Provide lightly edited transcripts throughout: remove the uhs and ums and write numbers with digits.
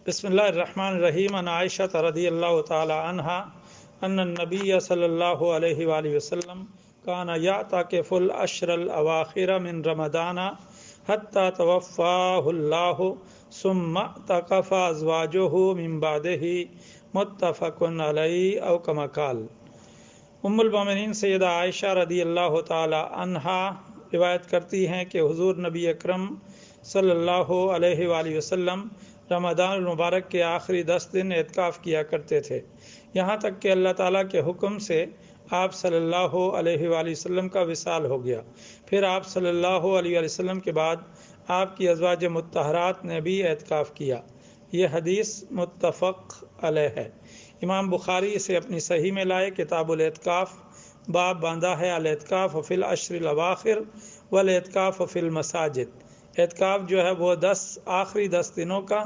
بسم اللہ الرحمن الرحیم عن عائشہ رضی اللہ تعالی عنہا ان النبی صلی اللہ علیہ وآلہ وسلم کان یعتکف العشر الاواخر من رمضان حتی توفاہ اللہ ثم اعتکف ازواجہ من بعدہ متفق علیہ او کما قال۔ ام المومنین سیدہ عائشہ رضی اللہ تعالی عنہا روایت کرتی ہیں کہ حضور نبی اکرم صلی اللہ علیہ وآلہ وسلم رمضان المبارک کے آخری 10 دن اعتکاف کیا کرتے تھے، یہاں تک کہ اللہ تعالیٰ کے حکم سے آپ صلی اللہ علیہ وآلہ وسلم کا وصال ہو گیا۔ پھر آپ صلی اللہ علیہ وآلہ وسلم کے بعد آپ کی ازواج مطہرات نے بھی اعتکاف کیا۔ یہ حدیث متفق علیہ ہے۔ امام بخاری اسے اپنی صحیح میں لائے، کتاب الاعتکاف، باب باندھا ہے الاعتکاف فی العشر الاواخر والاعتکاف فی المساجد۔ اعتکاف جو ہے وہ آخری 10 دنوں کا،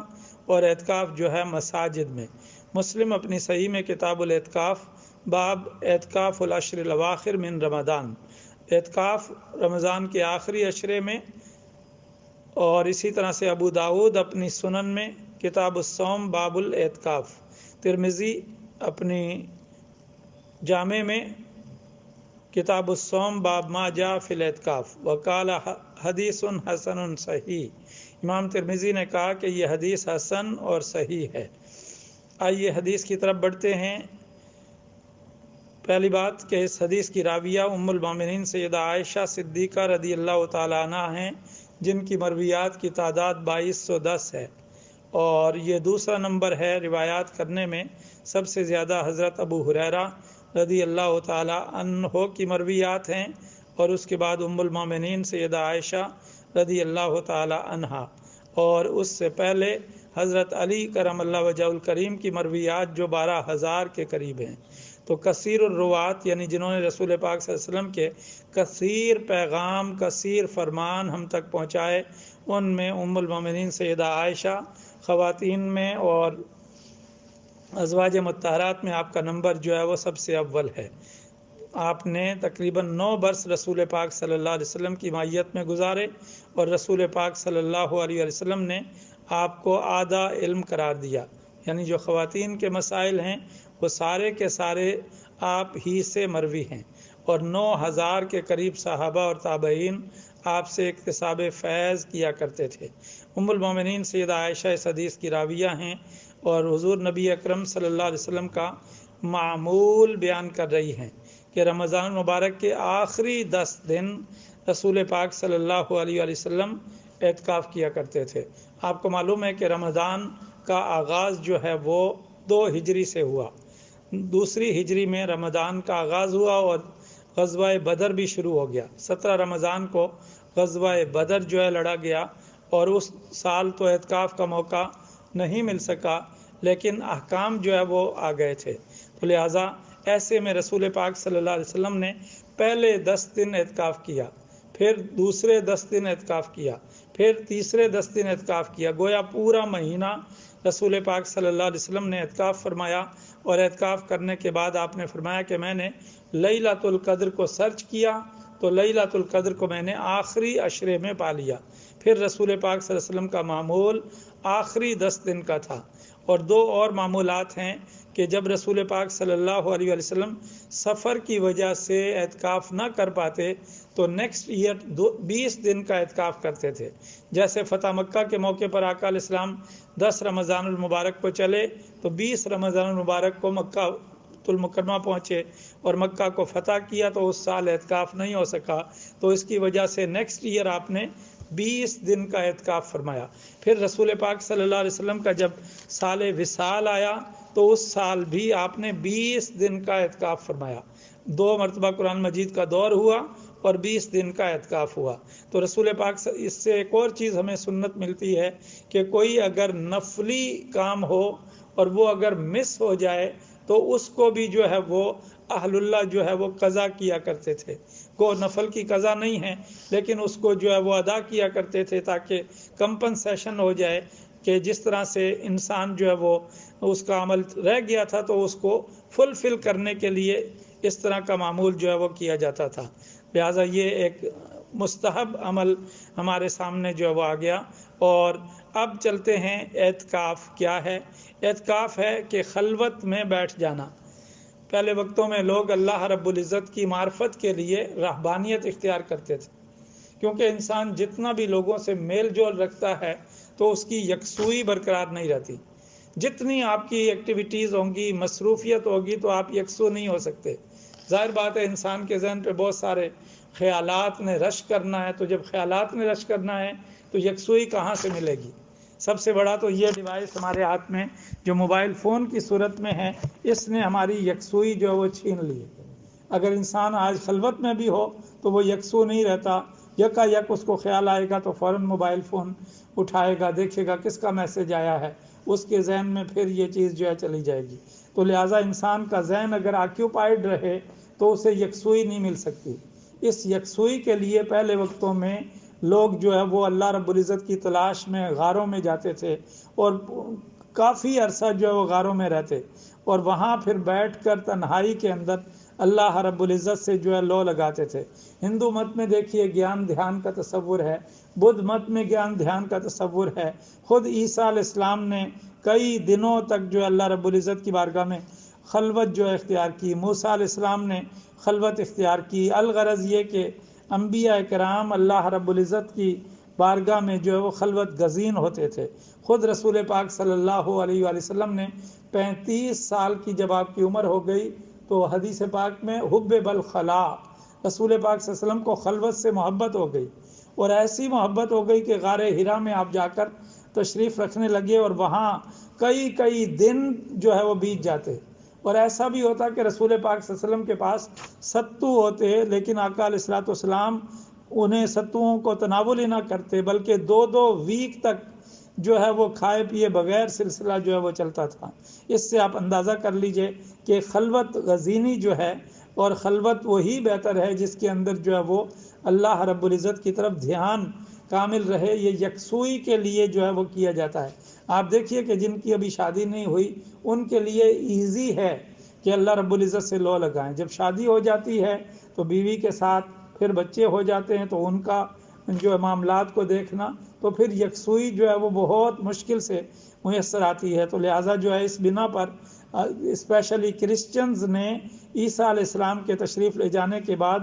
اور اعتکاف جو ہے مساجد میں۔ مسلم اپنی صحیح میں کتاب الاعتکاف، باب اعتکاف العشر الاواخر من رمضان، اعتکاف رمضان کے آخری عشرے میں۔ اور اسی طرح سے ابو داود اپنی سنن میں کتاب الصوم باب الاعتکاف، ترمذی اپنی جامع میں کتاب الصوم باب ما جاء فی الاعتکاف وقال حدیث حسن صحیح۔ امام ترمذی نے کہا کہ یہ حدیث حسن اور صحیح ہے۔ آئیے حدیث کی طرف بڑھتے ہیں۔ پہلی بات کہ اس حدیث کی راویہ ام المومنین سیدہ عائشہ صدیقہ رضی اللہ تعالی عنہ ہیں، جن کی مرویات کی تعداد 2210 ہے، اور یہ دوسرا نمبر ہے روایات کرنے میں۔ سب سے زیادہ حضرت ابو ہریرہ رضی اللہ تعالی عنہ کی مرویات ہیں، اور اس کے بعد ام المومنین سیدہ عائشہ رضی اللہ تعالی عنہا، اور اس سے پہلے حضرت علی کرم اللہ وجہ الکریم کی مرویات جو 12,000 کے قریب ہیں۔ تو کثیر الروات یعنی جنہوں نے رسول پاک صلی اللہ علیہ وسلم کے کثیر پیغام، کثیر فرمان ہم تک پہنچائے، ان میں ام المومنین سیدہ عائشہ خواتین میں اور ازواج مطہرات میں آپ کا نمبر جو ہے وہ سب سے اول ہے۔ آپ نے تقریباً 9 برس رسول پاک صلی اللہ علیہ وسلم کی معیت میں گزارے، اور رسول پاک صلی اللہ علیہ وسلم نے آپ کو آدھا علم قرار دیا، یعنی جو خواتین کے مسائل ہیں وہ سارے کے سارے آپ ہی سے مروی ہیں، اور 9,000 کے قریب صحابہ اور تابعین آپ سے اکتساب فیض کیا کرتے تھے۔ ام المومنین سیدہ عائشہ اس حدیث کی راویہ ہیں، اور حضور نبی اکرم صلی اللہ علیہ وسلم کا معمول بیان کر رہی ہیں کہ رمضان المبارک کے آخری 10 دن رسول پاک صلی اللہ علیہ وسلم اعتکاف کیا کرتے تھے۔ آپ کو معلوم ہے کہ رمضان کا آغاز جو ہے وہ 2 ہجری سے ہوا، 2 ہجری میں رمضان کا آغاز ہوا، اور غزوہ بدر بھی شروع ہو گیا۔ 17 رمضان کو غزوہ بدر جو ہے لڑا گیا، اور اس سال تو اعتکاف کا موقع نہیں مل سکا، لیکن احکام جو ہے وہ آ گئے تھے۔ تو لہٰذا ایسے میں رسول پاک صلی اللہ علیہ وسلم نے پہلے 10 دن اعتکاف کیا، پھر دوسرے 10 دن اعتکاف کیا، پھر تیسرے 10 دن اعتکاف کیا۔ گویا پورا مہینہ رسول پاک صلی اللہ علیہ وسلم نے اعتکاف فرمایا، اور اعتکاف کرنے کے بعد آپ نے فرمایا کہ میں نے لیلۃ القدر کو سرچ کیا، تو لیلۃ القدر کو میں نے آخری عشرے میں پا لیا۔ پھر رسول پاک صلی اللہ علیہ وسلم کا معمول آخری 10 دن کا تھا۔ اور 2 اور معمولات ہیں کہ جب رسول پاک صلی اللہ علیہ وسلم سفر کی وجہ سے اعتکاف نہ کر پاتے تو نیکسٹ ایئر 20 دن کا اعتکاف کرتے تھے۔ جیسے فتح مکہ کے موقع پر آقا علیہ السلام 10 رمضان المبارک کو چلے، تو 20 رمضان المبارک کو مکہ المکرمہ پہنچے اور مکہ کو فتح کیا، تو اس سال اعتکاف نہیں ہو سکا، تو اس کی وجہ سے نیکسٹ ایئر آپ نے 20 دن کا اعتکاف فرمایا۔ پھر رسول پاک صلی اللہ علیہ وسلم کا جب سال وصال آیا تو اس سال بھی آپ نے 20 دن کا اعتکاف فرمایا۔ 2 مرتبہ قرآن مجید کا دور ہوا اور 20 دن کا اعتکاف ہوا۔ تو رسول پاک اس سے ایک اور چیز ہمیں سنت ملتی ہے کہ کوئی اگر نفلی کام ہو اور وہ اگر مس ہو جائے تو اس کو بھی جو ہے وہ اہل اللہ جو ہے وہ قضا کیا کرتے تھے۔ کو نفل کی قضا نہیں ہے، لیکن اس کو جو ہے وہ ادا کیا کرتے تھے تاکہ کمپنسیشن ہو جائے، کہ جس طرح سے انسان جو ہے وہ اس کا عمل رہ گیا تھا تو اس کو فلفل کرنے کے لیے اس طرح کا معمول جو ہے وہ کیا جاتا تھا۔ لہٰذا یہ ایک مستحب عمل ہمارے سامنے جو ہے وہ آ گیا، اور اب چلتے ہیں اعتکاف کیا ہے۔ اعتکاف ہے کہ خلوت میں بیٹھ جانا۔ پہلے وقتوں میں لوگ اللہ رب العزت کی معرفت کے لیے رہبانیت اختیار کرتے تھے، کیونکہ انسان جتنا بھی لوگوں سے میل جول رکھتا ہے تو اس کی یکسوئی برقرار نہیں رہتی۔ جتنی آپ کی ایکٹیویٹیز ہوں گی، مصروفیت ہوگی، تو آپ یکسو نہیں ہو سکتے۔ ظاہر بات ہے انسان کے ذہن پہ بہت سارے خیالات نے رش کرنا ہے، تو جب خیالات نے رش کرنا ہے تو یکسوئی کہاں سے ملے گی؟ سب سے بڑا تو یہ ڈیوائس ہمارے ہاتھ میں جو موبائل فون کی صورت میں ہے، اس نے ہماری یکسوئی جو ہے وہ چھین لی ہے۔ اگر انسان آج خلوت میں بھی ہو تو وہ یکسو نہیں رہتا، یکا یک اس کو خیال آئے گا تو فوراً موبائل فون اٹھائے گا، دیکھے گا کس کا میسج آیا ہے، اس کے ذہن میں پھر یہ چیز جو ہے چلی جائے گی۔ تو لہٰذا انسان کا ذہن اگر آکیوپائڈ رہے تو اسے یکسوئی نہیں مل سکتی۔ اس یکسوئی کے لیے پہلے وقتوں میں لوگ جو ہے وہ اللہ رب العزت کی تلاش میں غاروں میں جاتے تھے، اور کافی عرصہ جو ہے وہ غاروں میں رہتے، اور وہاں پھر بیٹھ کر تنہائی کے اندر اللہ رب العزت سے جو ہے لو لگاتے تھے۔ ہندو مت میں دیکھیے گیان دھیان کا تصور ہے، بدھ مت میں گیان دھیان کا تصور ہے۔ خود عیسیٰ علیہ السلام نے کئی دنوں تک جو ہے اللہ رب العزت کی بارگاہ میں خلوت جو اختیار کی، موسیٰ علیہ السلام نے خلوت اختیار کی۔ الغرض یہ کہ انبیاء کرام اللہ رب العزت کی بارگاہ میں جو ہے وہ خلوت گزین ہوتے تھے۔ خود رسول پاک صلی اللہ علیہ وآلہ وسلم نے 35 سال کی جب آپ کی عمر ہو گئی تو حدیث پاک میں حب بالخلا، رسول پاک صلی اللہ علیہ وسلم کو خلوت سے محبت ہو گئی، اور ایسی محبت ہو گئی کہ غار حرا میں آپ جا کر تشریف رکھنے لگے، اور وہاں کئی دن جو ہے وہ بیت جاتے، اور ایسا بھی ہوتا کہ رسول پاک صلی اللہ علیہ وسلم کے پاس ستو ہوتے، لیکن آقا علیہ الصلوۃ والسلام انہیں ستوؤں کو تناول ہی نہ کرتے، بلکہ 2 ویک تک جو ہے وہ کھائے پیے بغیر سلسلہ جو ہے وہ چلتا تھا۔ اس سے آپ اندازہ کر لیجئے کہ خلوت غزینی جو ہے، اور خلوت وہی بہتر ہے جس کے اندر جو ہے وہ اللہ رب العزت کی طرف دھیان کامل رہے، یہ یکسوئی کے لیے جو ہے وہ کیا جاتا ہے۔ آپ دیکھیے کہ جن کی ابھی شادی نہیں ہوئی ان کے لیے ایزی ہے کہ اللہ رب العزت سے لو لگائیں۔ جب شادی ہو جاتی ہے تو بیوی کے ساتھ پھر بچے ہو جاتے ہیں تو ان کا جو معاملات کو دیکھنا، تو پھر یکسوئی جو ہے وہ بہت مشکل سے میسر آتی ہے۔ تو لہٰذا جو ہے اس بنا پر اسپیشلی کرسچنز نے عیسیٰ علیہ السلام کے تشریف لے جانے کے بعد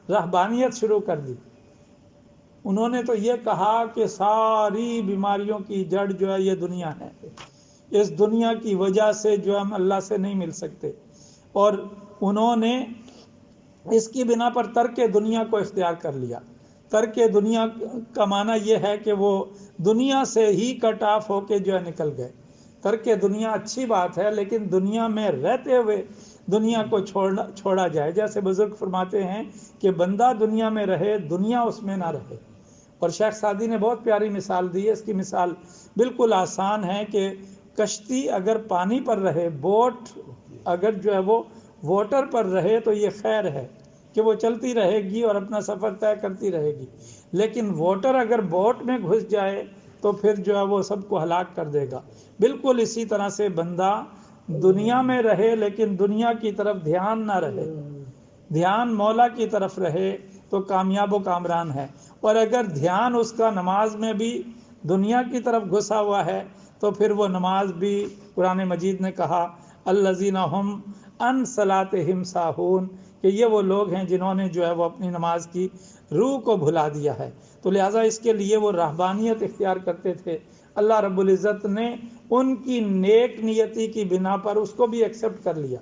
رہبانیت شروع کر دی۔ انہوں نے تو یہ کہا کہ ساری بیماریوں کی جڑ جو ہے یہ دنیا ہے، اس دنیا کی وجہ سے جو ہم اللہ سے نہیں مل سکتے، اور انہوں نے اس کی بنا پر ترک دنیا کو اختیار کر لیا۔ ترک دنیا کا معنی یہ ہے کہ وہ دنیا سے ہی کٹ آف ہو کے جو ہے نکل گئے۔ ترک دنیا اچھی بات ہے، لیکن دنیا میں رہتے ہوئے دنیا کو چھوڑا جائے۔ جیسے بزرگ فرماتے ہیں کہ بندہ دنیا میں رہے، دنیا اس میں نہ رہے۔ اور شیخ سعدی نے بہت پیاری مثال دی ہے، اس کی مثال بالکل آسان ہے کہ کشتی اگر پانی پر رہے، بوٹ اگر جو ہے وہ واٹر پر رہے تو یہ خیر ہے کہ وہ چلتی رہے گی اور اپنا سفر طے کرتی رہے گی، لیکن واٹر اگر بوٹ میں گھس جائے تو پھر جو ہے وہ سب کو ہلاک کر دے گا۔ بالکل اسی طرح سے بندہ دنیا میں رہے لیکن دنیا کی طرف دھیان نہ رہے، دھیان مولا کی طرف رہے تو کامیاب و کامران ہے۔ اور اگر دھیان اس کا نماز میں بھی دنیا کی طرف گھسا ہوا ہے تو پھر وہ نماز بھی، قرآن مجید نے کہا الذین ھم عن صلاتہم ساہون، کہ یہ وہ لوگ ہیں جنہوں نے جو ہے وہ اپنی نماز کی روح کو بھلا دیا ہے۔ تو لہٰذا اس کے لیے وہ رہبانیت اختیار کرتے تھے۔ اللہ رب العزت نے ان کی نیک نیتی کی بنا پر اس کو بھی ایکسیپٹ کر لیا۔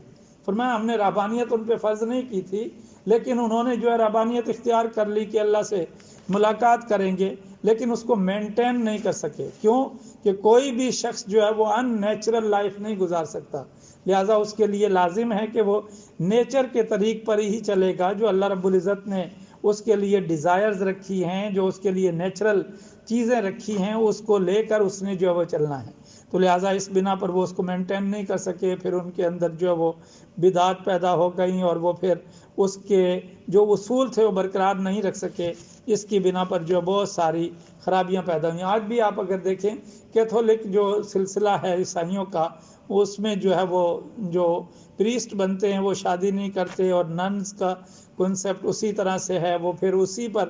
فرمایا ہم نے رہبانیت ان پہ فرض نہیں کی تھی، لیکن انہوں نے جو ہے رہبانیت اختیار کر لی کہ اللہ سے ملاقات کریں گے، لیکن اس کو مینٹین نہیں کر سکے۔ کیوں؟ کہ کوئی بھی شخص جو ہے وہ ان نیچرل لائف نہیں گزار سکتا، لہٰذا اس کے لیے لازم ہے کہ وہ نیچر کے طریق پر ہی چلے گا، جو اللہ رب العزت نے اس کے لیے ڈیزائرز رکھی ہیں، جو اس کے لیے نیچرل چیزیں رکھی ہیں، اس کو لے کر اس نے جو ہے وہ چلنا ہے۔ تو لہٰذا اس بنا پر وہ اس کو مینٹین نہیں کر سکے، پھر ان کے اندر جو ہے وہ بدعات پیدا ہو گئیں، اور وہ پھر اس کے جو اصول تھے وہ برقرار نہیں رکھ سکے۔ اس کی بنا پر جو بہت ساری خرابیاں پیدا ہوئیں۔ آج بھی آپ اگر دیکھیں کیتھولک جو سلسلہ ہے عیسائیوں کا، اس میں جو ہے وہ جو پریسٹ بنتے ہیں وہ شادی نہیں کرتے، اور ننز کا کنسپٹ اسی طرح سے ہے، وہ پھر اسی پر